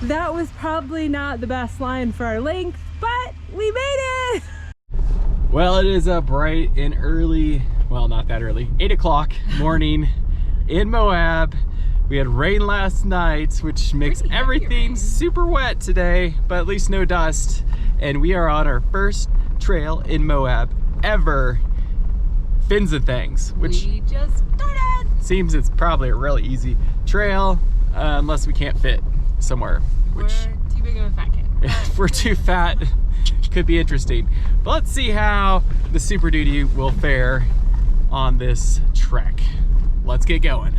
that was probably not the best line for our length, but we made it! Well, it is a bright and early, well, not that early, 8 o'clock morning in Moab. We had rain last night, which makes everything super wet today, but at least no dust. And we are on our first trail in Moab ever. Fins and Things, which we just started. Seems it's probably a really easy trail, unless we can't fit somewhere. Which, we're too big of a fat kid. If we're too fat, could be interesting. But let's see how the Super Duty will fare on this trek. Let's get going.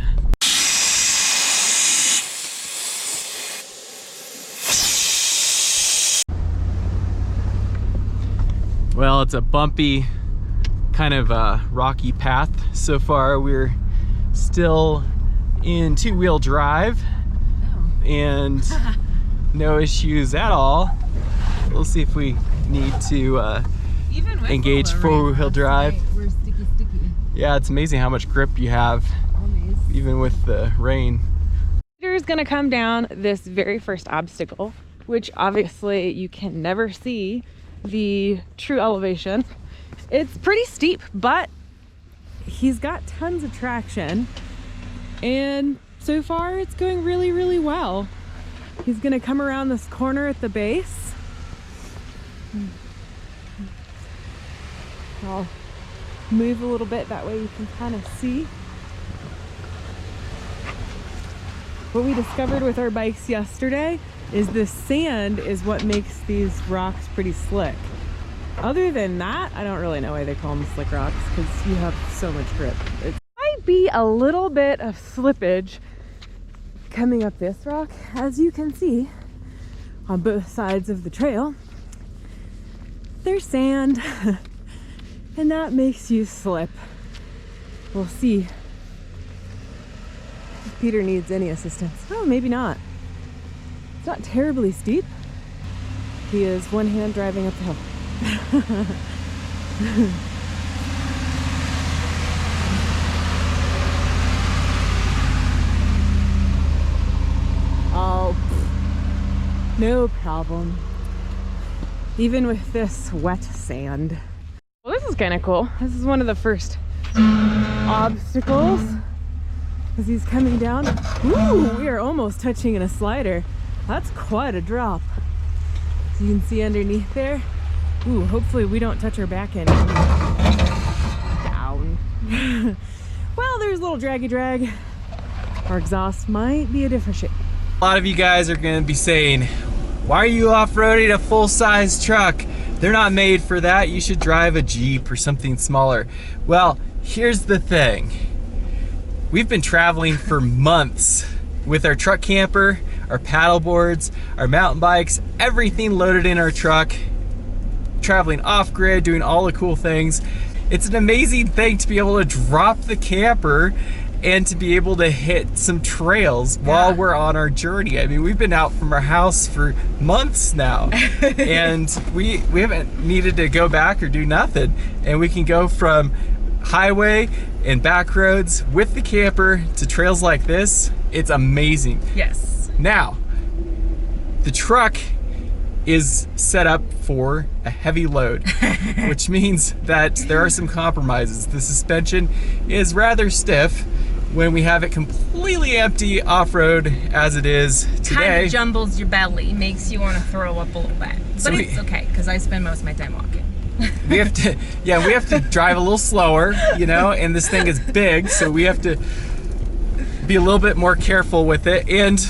Well, it's a bumpy, kind of rocky path so far. We're still in two-wheel drive and no issues at all. We'll see if we need to engage four-wheel drive. We're sticky. Yeah, it's amazing how much grip you have, even with the rain. Peter's gonna come down this very first obstacle, which obviously you can never see the true elevation. It's pretty steep, but he's got tons of traction, and so far it's going really, really well. He's gonna come around this corner at the base. I'll move a little bit, that way you can kind of see. What we discovered with our bikes yesterday is the sand is what makes these rocks pretty slick. Other than that, I don't really know why they call them slick rocks, because you have so much grip. It might be a little bit of slippage coming up this rock, as you can see on both sides of the trail. There's sand and that makes you slip. We'll see if Peter needs any assistance. Oh, maybe not. It's not terribly steep. He is one hand driving up the hill. Oh, no problem. Even with this wet sand. Well, this is kind of cool. This is one of the first obstacles as he's coming down. Ooh, we are almost touching in a slider. That's quite a drop. So you can see underneath there. Ooh, hopefully we don't touch our back end. Down. Well, there's a little draggy drag. Our exhaust might be a different shape. A lot of you guys are gonna be saying, why are you off-roading a full-size truck? They're not made for that. You should drive a Jeep or something smaller. Well, here's the thing. We've been traveling for months with our truck camper, our paddle boards, our mountain bikes, everything loaded in our truck, traveling off-grid, doing all the cool things. It's an amazing thing to be able to drop the camper and to be able to hit some trails while we're on our journey. I mean, we've been out from our house for months now and we haven't needed to go back or do nothing. And we can go from highway and back roads with the camper to trails like this. It's amazing. Yes. Now, the truck is set up for a heavy load, which means that there are some compromises. The suspension is rather stiff when we have it completely empty off-road as it is today. Kind of jumbles your belly, makes you want to throw up a little bit. But it's okay, because I spend most of my time walking. We have to drive a little slower, you know, and this thing is big, so we have to be a little bit more careful with it. And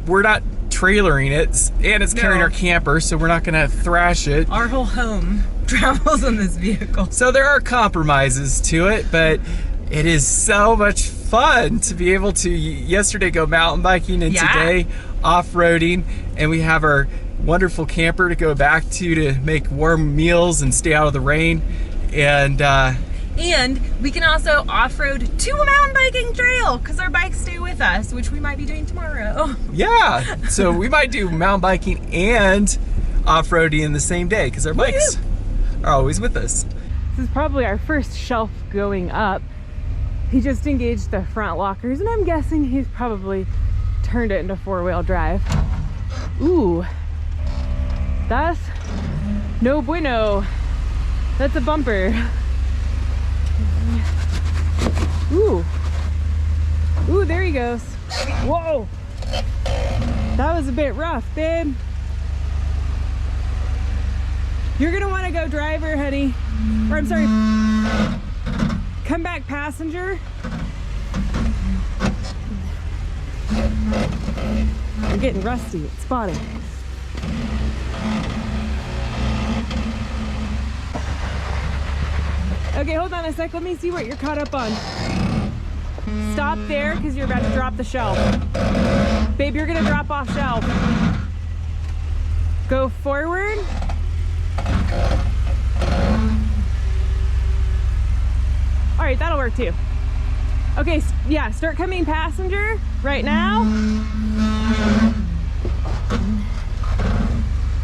we're not trailering it, and it's carrying our camper, so we're not gonna thrash it. Our whole home travels in this vehicle. So there are compromises to it, but it is so much fun to be able to yesterday go mountain biking and today off-roading, and we have our wonderful camper to go back to make warm meals and stay out of the rain. And we can also off-road to a mountain biking trail because our bikes stay with us, which we might be doing tomorrow. Yeah, so we might do mountain biking and off-roading in the same day because our bikes are always with us. This is probably our first shelf going up. He just engaged the front lockers, and I'm guessing he's probably turned it into four-wheel drive. Ooh, that's no bueno. That's a bumper. Ooh. Ooh, there he goes. Whoa. That was a bit rough, babe. You're gonna wanna go driver, honey. Or I'm sorry, come back passenger. I'm getting rusty at spotting. Okay, hold on a sec. Let me see what you're caught up on. Stop there because you're about to drop the shelf. Babe, you're gonna drop off shelf. Go forward. All right, that'll work too. Okay, yeah, start coming passenger right now.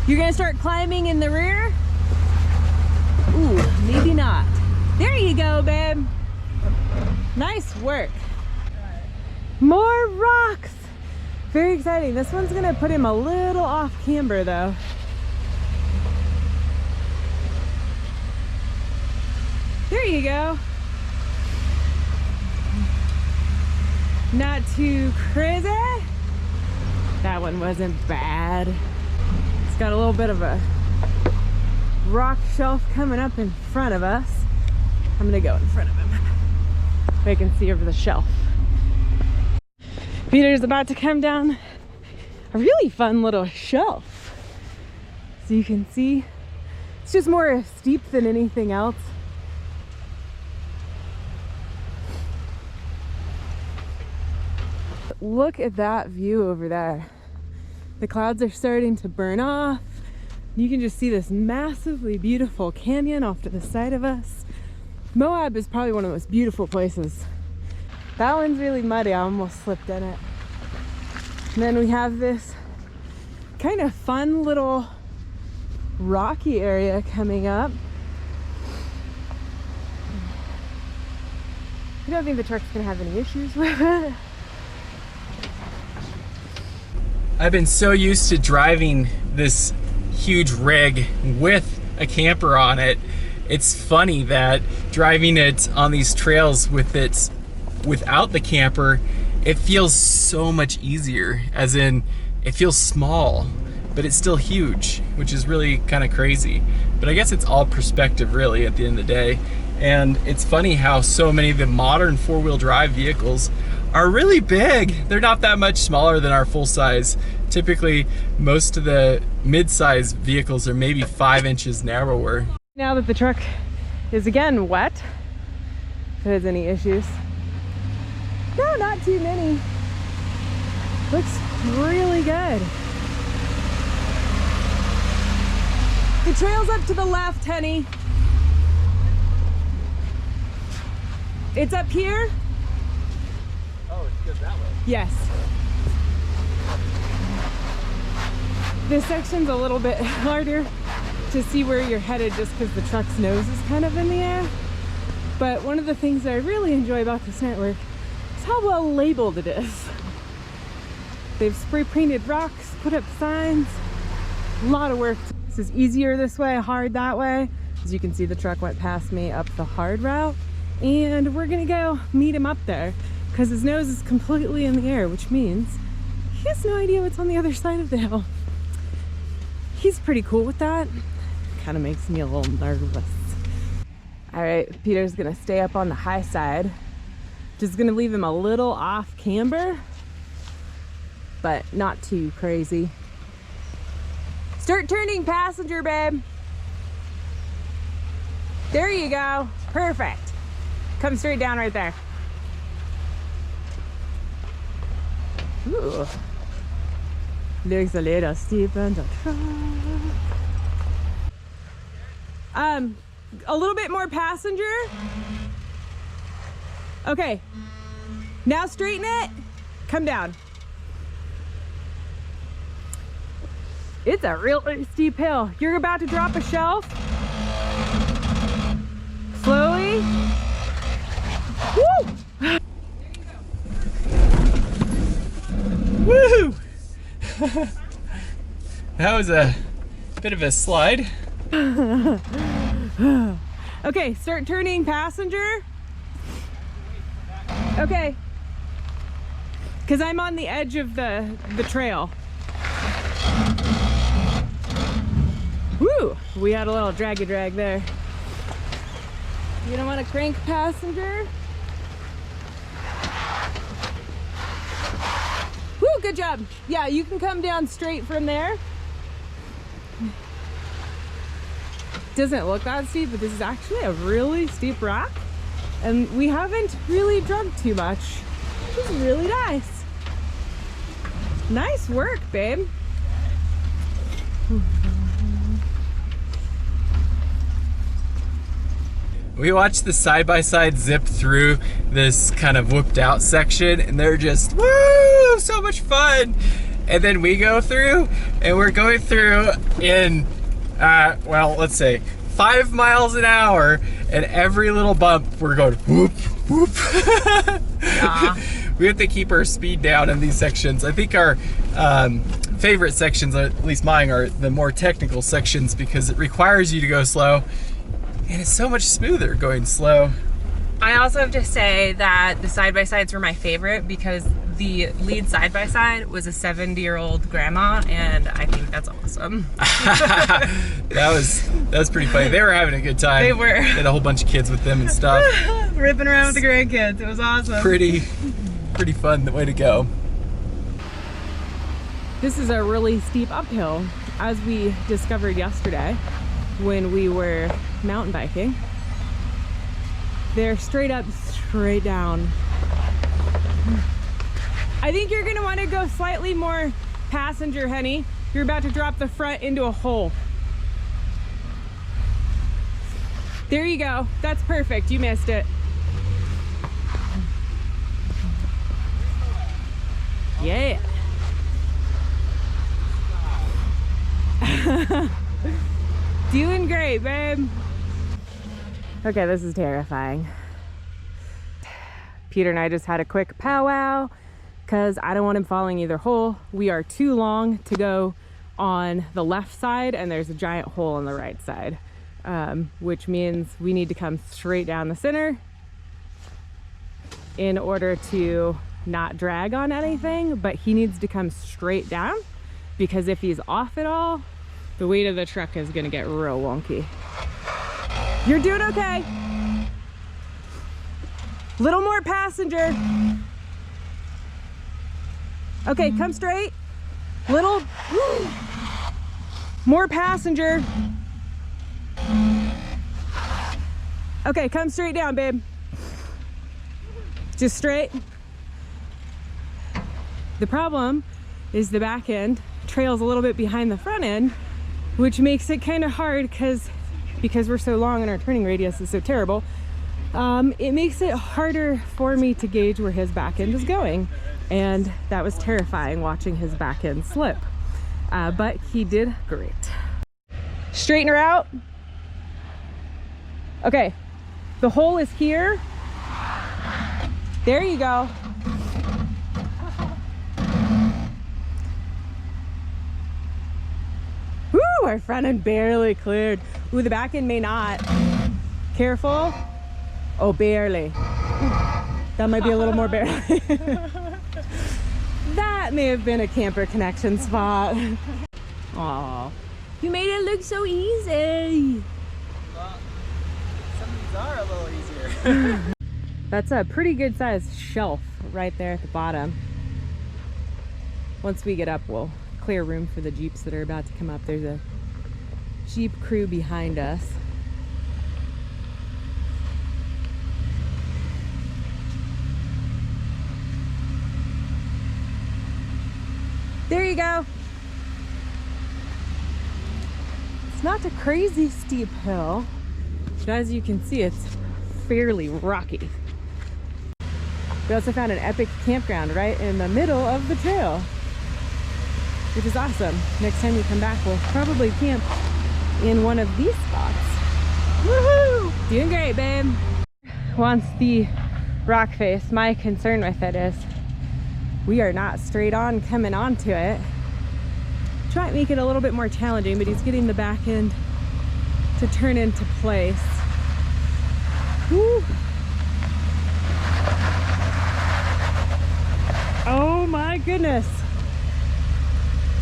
You're gonna start climbing in the rear. Ooh, maybe not. There you go, babe. Nice work. More rocks. Very exciting. This one's gonna put him a little off camber though. There you go. Not too crazy. That one wasn't bad. It's got a little bit of a rock shelf coming up in front of us. I'm gonna go in front of him so I can see over the shelf. Peter's about to come down a really fun little shelf. So you can see, it's just more steep than anything else. Look at that view over there. The clouds are starting to burn off. You can just see this massively beautiful canyon off to the side of us. Moab is probably one of the most beautiful places. That one's really muddy. I almost slipped in it. And then we have this kind of fun little rocky area coming up. I don't think the truck's gonna have any issues with it. I've been so used to driving this huge rig with a camper on it. It's funny that driving it on these trails with it without the camper, it feels so much easier, as in it feels small, but it's still huge, which is really kind of crazy. But I guess it's all perspective really at the end of the day. And it's funny how so many of the modern four-wheel drive vehicles are really big. They're not that much smaller than our full size. Typically, most of the mid-size vehicles are maybe 5 inches narrower. Now that the truck is again wet, if it has any issues. No, not too many. Looks really good. The trail's up to the left, honey. It's up here. Oh, it's good that way. Yes. This section's a little bit harder to see where you're headed just because the truck's nose is kind of in the air. But one of the things that I really enjoy about this network is how well labeled it is. They've spray painted rocks, put up signs, a lot of work. This is easier this way, hard that way. As you can see, the truck went past me up the hard route, and we're gonna go meet him up there because his nose is completely in the air, which means he has no idea what's on the other side of the hill. He's pretty cool with that. Kind of makes me a little nervous. All right, Peter's gonna stay up on the high side. Just gonna leave him a little off camber, but not too crazy. Start turning passenger, babe. There you go, perfect. Come straight down right there. Ooh. Looks a little steep on the truck. A little bit more passenger. Okay, now straighten it, come down. It's a really steep hill. You're about to drop a shelf. Slowly. Woo! Woo! That was a bit of a slide. Okay, start turning passenger. Okay. Because I'm on the edge of the trail. Woo! We had a little draggy drag there. You don't want to crank passenger? Woo, good job. Yeah, you can come down straight from there. Doesn't look that steep, but this is actually a really steep rock. And we haven't really drugged too much, which is really nice. Nice work, babe. We watched the side-by-side zip through this kind of whooped out section, and they're just, woo, so much fun. And then we go through, and we're going through in, well, let's say 5 miles an hour, and every little bump we're going whoop, whoop. We have to keep our speed down in these sections. I think our favorite sections, at least mine, are the more technical sections because it requires you to go slow. And it's so much smoother going slow. I also have to say that the side-by-sides were my favorite because the lead side-by-side was a 70-year-old grandma, and I think that's awesome. that was pretty funny. They were having a good time. They were. They had a whole bunch of kids with them and stuff. Ripping around with the grandkids. It was awesome. Pretty fun. The way to go. This is a really steep uphill, as we discovered yesterday when we were mountain biking. They're straight up, straight down. I think you're gonna want to go slightly more passenger, honey. You're about to drop the front into a hole. There you go. That's perfect. You missed it. Yeah. Doing great, babe. Okay, this is terrifying. Peter and I just had a quick powwow because I don't want him falling either hole. We are too long to go on the left side, and there's a giant hole on the right side, which means we need to come straight down the center in order to not drag on anything, but he needs to come straight down because if he's off at all, the weight of the truck is gonna get real wonky. You're doing okay. Little more passenger. Okay, come straight. Little, more passenger. Okay, come straight down, babe. Just straight. The problem is the back end trails a little bit behind the front end, which makes it kind of hard because we're so long and our turning radius is so terrible. It makes it harder for me to gauge where his back end is going. And that was terrifying watching his back end slip. But he did great. Straighten her out. Okay, the hole is here. There you go. Woo, our front end barely cleared. Ooh, the back end may not. Careful. Oh, barely. That might be a little more barely. That may have been a camper connection spot. Aw, you made it look so easy. Well, some of these are a little easier. That's a pretty good sized shelf right there at the bottom. Once we get up, we'll clear room for the Jeeps that are about to come up. There's a Jeep crew behind us. There you go. It's not a crazy steep hill, but as you can see, it's fairly rocky. We also found an epic campground right in the middle of the trail, which is awesome. Next time we come back, we'll probably camp in one of these spots. Woohoo! Doing great, babe. Once the rock face, my concern with it is we are not straight on coming onto it. which might make it a little bit more challenging, but he's getting the back end to turn into place. Woo. Oh my goodness.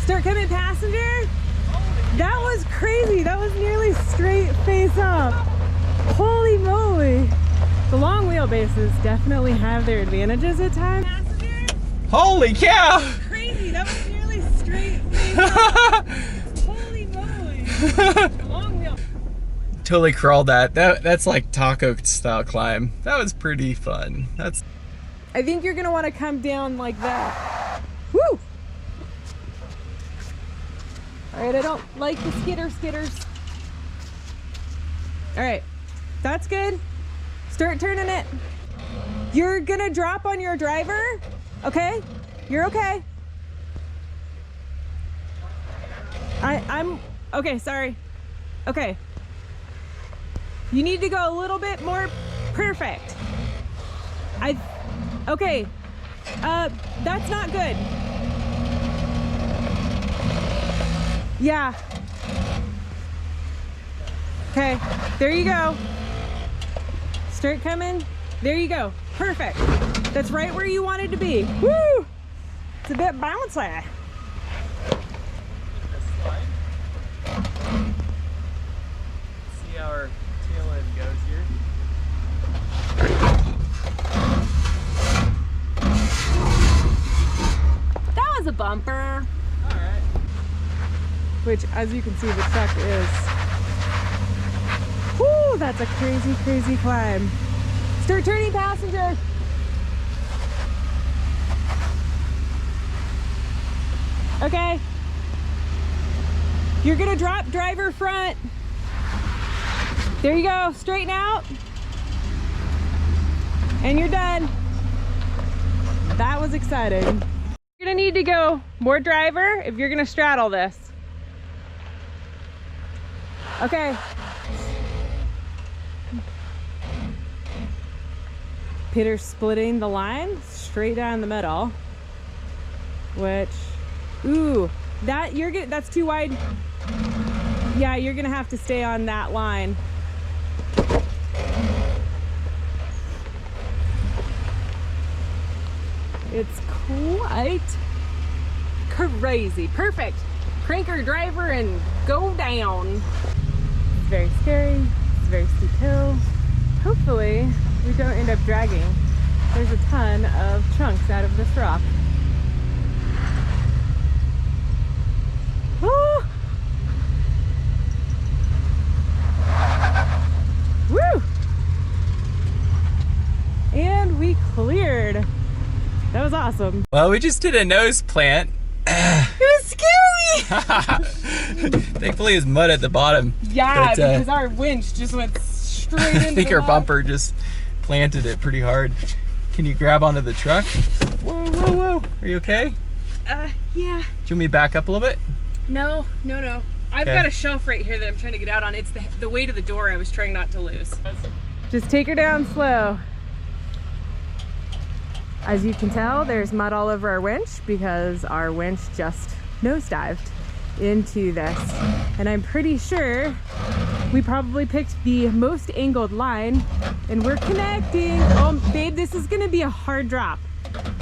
Start coming, passenger. That was crazy. That was nearly straight face up. Holy moly. The long wheelbases definitely have their advantages at times. Passenger. Holy cow! Crazy. That was nearly straight face up. Holy moly. Long wheel. Totally crawled that. That's like taco style climb. That was pretty fun. I think you're gonna want to come down like that. Woo! All right, I don't like the skitters. All right, that's good. Start turning it. You're gonna drop on your driver, okay? You're okay. I'm okay, sorry. Okay. You need to go a little bit more perfect. Okay, that's not good. Yeah. Okay, there you go. Start coming. There you go. Perfect. That's right where you wanted to be. Woo! It's a bit bouncy. See how our tail end goes here. That was a bumper. All right. Which, as you can see, the truck is. Whoo, that's a crazy, crazy climb. Start turning, passenger. Okay. You're gonna drop driver front. There you go, straighten out. And you're done. That was exciting. You're gonna need to go more driver if you're gonna straddle this. Okay. Peter's splitting the line straight down the middle, which, ooh, that's too wide. Yeah, you're gonna have to stay on that line. It's quite crazy. Perfect. Crank our driver and go down. It's very scary. It's a very steep hill. Hopefully we don't end up dragging. There's a ton of chunks out of this rock. Oh! Woo! And we cleared. That was awesome. Well, we just did a nose plant. It was scary! Thankfully, it's mud at the bottom. Yeah, but, because our winch just went straight into I think the our mud. bumper just planted it pretty hard. Can you grab onto the truck? Whoa, whoa, whoa. Are you okay? Yeah. Do you want me to back up a little bit? No. I've Okay. got a shelf right here that I'm trying to get out on. It's the weight of the door I was trying not to lose. Just take her down slow. As you can tell, there's mud all over our winch because our winch just nosedived into this. And I'm pretty sure we probably picked the most angled line and we're connecting. Oh, babe, this is gonna be a hard drop.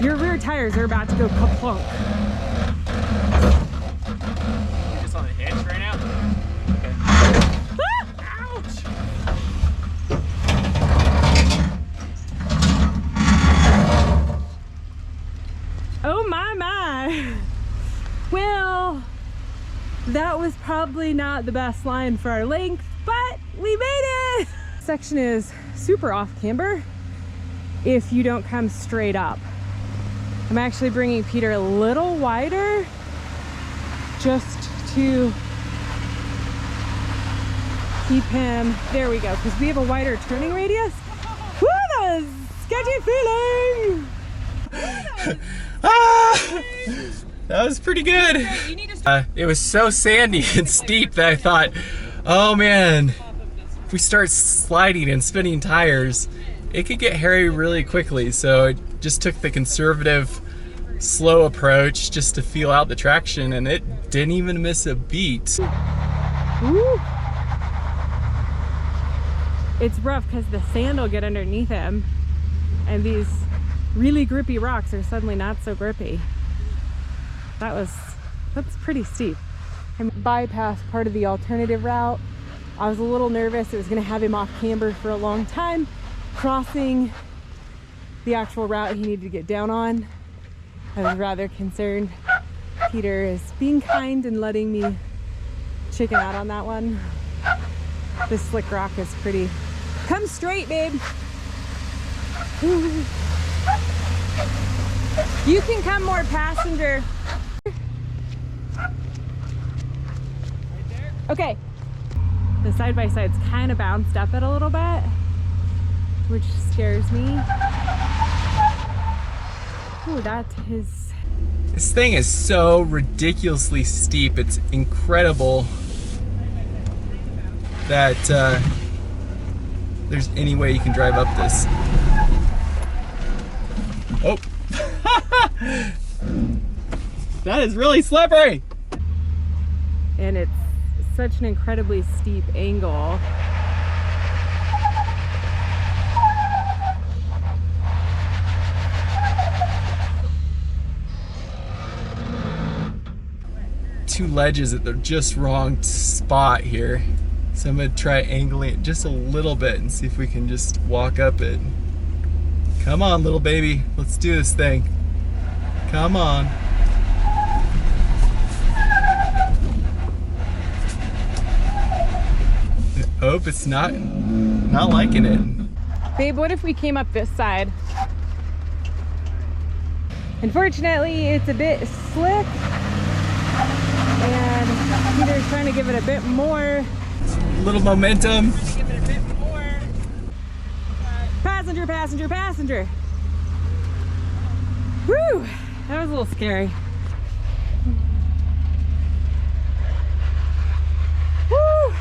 Your rear tires are about to go kaplunk. We're just on the hitch right now? Okay. Ouch! Oh my. Well, that was probably not the best line for our length, but we made it! Section is super off camber if you don't come straight up. I'm actually bringing Peter a little wider just to keep him, there we go, because we have a wider turning radius. Woo, that was sketchy feeling! Ah! That was pretty good. It was so sandy and steep that I thought, oh man, if we start sliding and spinning tires, it could get hairy really quickly. So I just took the conservative slow approach just to feel out the traction, and it didn't even miss a beat. Woo. It's rough because the sand will get underneath him, and these really grippy rocks are suddenly not so grippy. That's pretty steep. I bypassed part of the alternative route. I was a little nervous. It was gonna have him off camber for a long time, crossing the actual route he needed to get down on. I was rather concerned. Peter is being kind and letting me chicken out on that one. This slick rock is pretty. Come straight, babe. You can come more passenger. Okay. The side-by-side's kind of bounced up it a little bit, which scares me. Ooh, that is... This thing is so ridiculously steep. It's incredible that there's any way you can drive up this. Oh. That is really slippery. And it's such an incredibly steep angle. Two ledges at the just wrong spot here. So I'm gonna try angling it just a little bit and see if we can just walk up it. Come on, little baby, let's do this thing. Come on. I hope it's not liking it. Babe, what if we came up this side? Unfortunately, it's a bit slick, and Peter's trying to give it a bit more. Little momentum. Give it a bit more. Passenger, passenger, passenger. Whew, that was a little scary. Woo!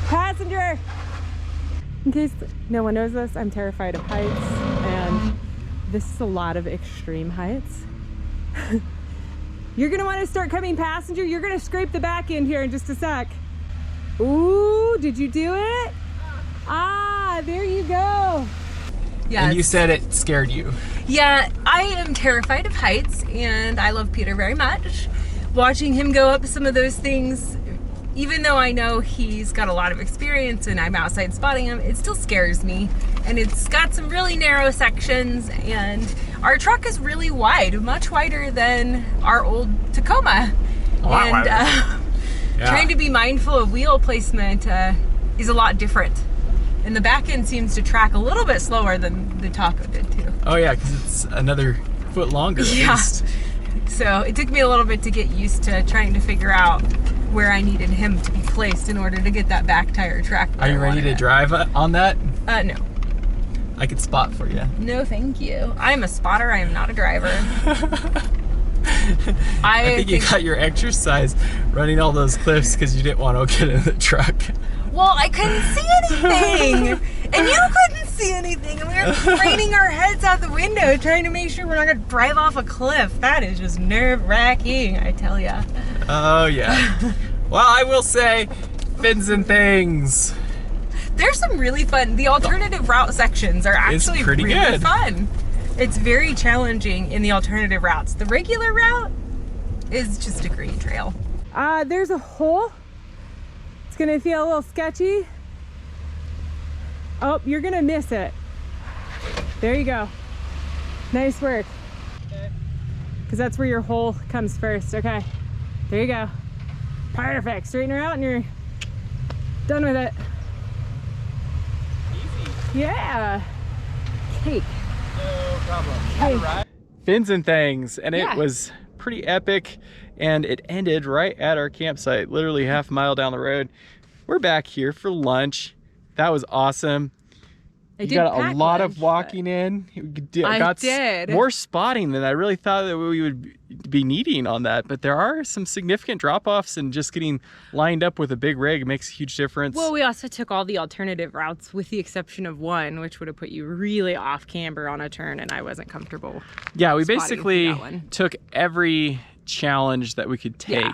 Passenger! In case no one knows this, I'm terrified of heights, and this is a lot of extreme heights. You're gonna want to start coming passenger. You're gonna scrape the back end here in just a sec. Ooh, did you do it? Ah, there you go. Yeah. And you said it scared you. Yeah, I am terrified of heights, and I love Peter very much. Watching him go up some of those things, even though I know he's got a lot of experience and I'm outside spotting him, it still scares me. And it's got some really narrow sections, and our truck is really wide, much wider than our old Tacoma. And trying to be mindful of wheel placement is a lot different. And the back end seems to track a little bit slower than the Taco did too. Oh yeah, because it's another foot longer at least. So it took me a little bit to get used to trying to figure out where I needed him to be placed in order to get that back tire track. Are you ready to drive on that? No. I could spot for you. No, thank you. I'm a spotter. I am not a driver. I think you got your exercise running all those cliffs because you didn't want to get in the truck. Well, I couldn't see anything, and you couldn't see anything, and we were craning our heads out the window trying to make sure we're not going to drive off a cliff. That is just nerve-wracking, I tell ya. Oh yeah. Well, I will say, fins and things. There's some really fun. The alternative route sections are actually pretty really good. fun. It's very challenging in the alternative routes. The regular route is just a green trail. There's a hole. It's gonna feel a little sketchy. Oh, you're gonna miss it. There you go. Nice work. Because that's where your hole comes first. Okay, there you go. Perfect. Straighten her out and you're done with it. Easy. Yeah. Cake. No problem. Hey. Fins and things, and it was pretty epic, and it ended right at our campsite, literally half a mile down the road. We're back here for lunch. That was awesome. You got a lot of walking in. I did. More spotting than I really thought that we would be needing on that. But there are some significant drop-offs, and just getting lined up with a big rig makes a huge difference. Well, we also took all the alternative routes with the exception of one, which would have put you really off camber on a turn, and I wasn't comfortable. Yeah, we spotting basically that one. took every challenge that we could take. Yeah.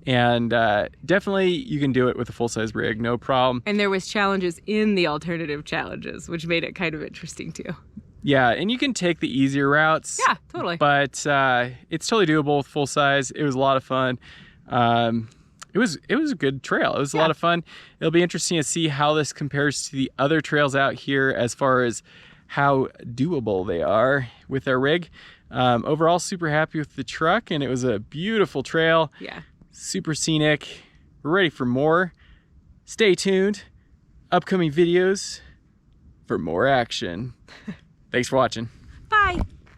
And definitely you can do it with a full-size rig, no problem. And there was challenges in the alternative challenges, which made it kind of interesting too. Yeah, and you can take the easier routes. Yeah, totally. But it's totally doable with full-size. It was a lot of fun. It was a good trail. It was a lot of fun. It'll be interesting to see how this compares to the other trails out here as far as how doable they are with our rig. Overall, super happy with the truck, and it was a beautiful trail. Yeah. Super scenic. We're ready for more. Stay tuned. Upcoming videos for more action. Thanks for watching. Bye.